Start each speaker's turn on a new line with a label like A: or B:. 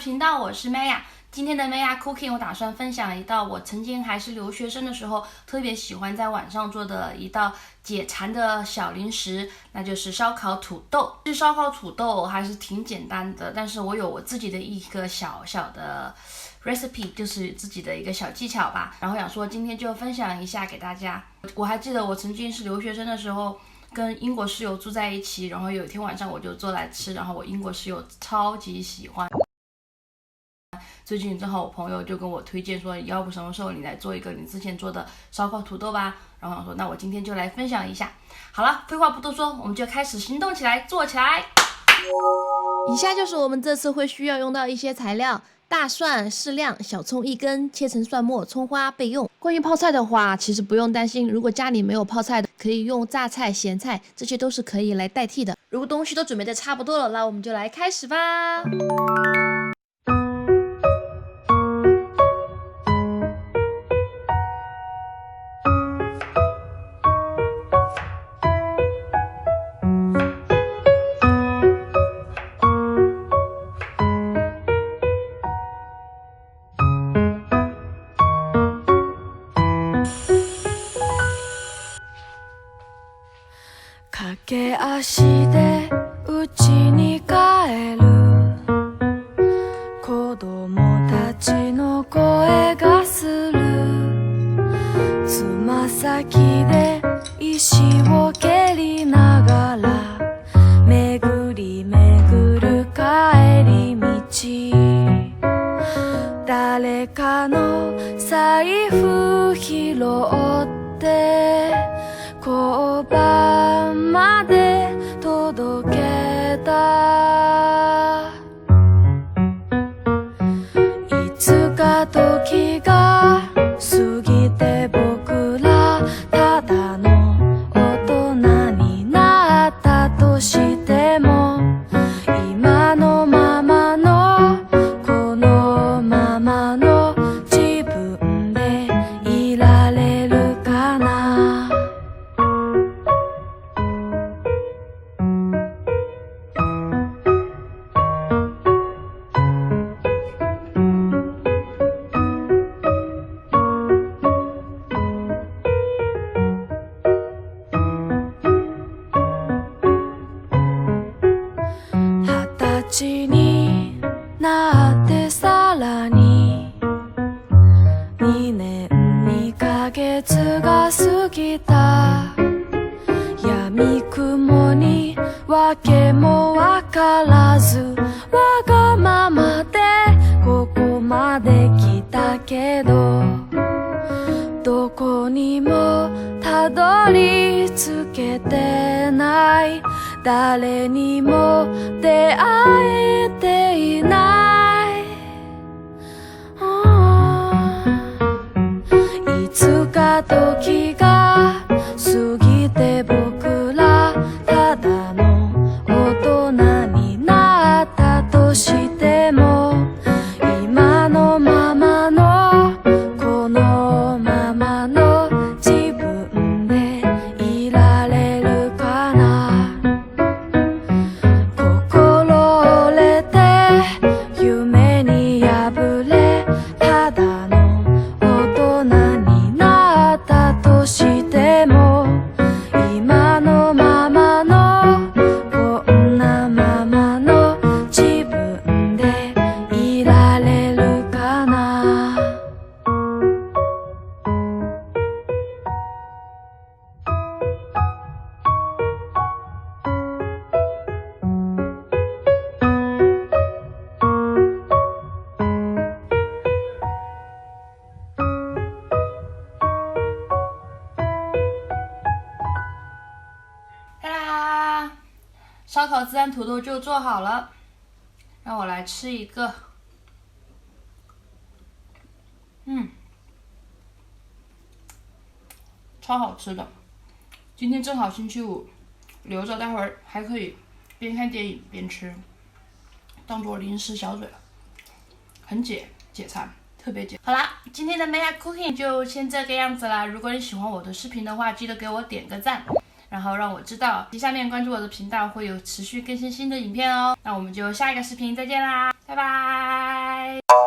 A: 频道，我是 Maya。今天的 Maya Cooking， 我打算分享一道我曾经还是留学生的时候特别喜欢在晚上做的一道解馋的小零食，那就是烧烤土豆。这烧烤土豆还是挺简单的，但是我有我自己的一个小小的 recipe， 就是自己的一个小技巧吧。然后想说今天就分享一下给大家。我还记得我曾经是留学生的时候，跟英国室友住在一起，然后有一天晚上我就做来吃，然后我英国室友超级喜欢。最近正好我朋友就跟我推荐说，要不什么时候你来做一个你之前做的烧烤土豆吧。然后我说那我今天就来分享一下。好了，废话不多说，我们就开始行动起来，做起来。
B: 以下就是我们这次会需要用到一些材料：大蒜适量，小葱1根，切成蒜末，葱花备用。关于泡菜的话，其实不用担心，如果家里没有泡菜的，可以用榨菜、咸菜，这些都是可以来代替的。如果东西都准备的差不多了，那我们就来开始吧。
C: 駆け足で家に帰る子供たちの声がするつま先で石を蹴りながら巡り巡る帰り道誰かの財布拾って交番まで届けたいつか時が過ぎて僕らただの大人になったとしても今のままのこのままの自分でいられるかな20歳になってさらに2年2ヶ月が過ぎた闇雲に訳もわからずわがままでここまで来たけどどこにもたどり着けてない誰にも出会えていないいつか時が過ぎて僕らただの大人になったとしても今のままのこのままの自分でいられるかな心折れて夢に破れただの大人になったとしても今のままのこんなままの自分でいられるかな
A: 哒啦，烧烤孜然土豆就做好了，让我来吃一个。超好吃的。今天正好星期五，留着待会儿还可以边看电影边吃，当做零食小嘴了，很解馋，特别解。好啦，今天的 Maya Cooking 就先这个样子啦。如果你喜欢我的视频的话，记得给我点个赞。然后让我知道。下面关注我的频道，会有持续更新新的影片哦。那我们就下一个视频再见啦，拜拜。拜拜。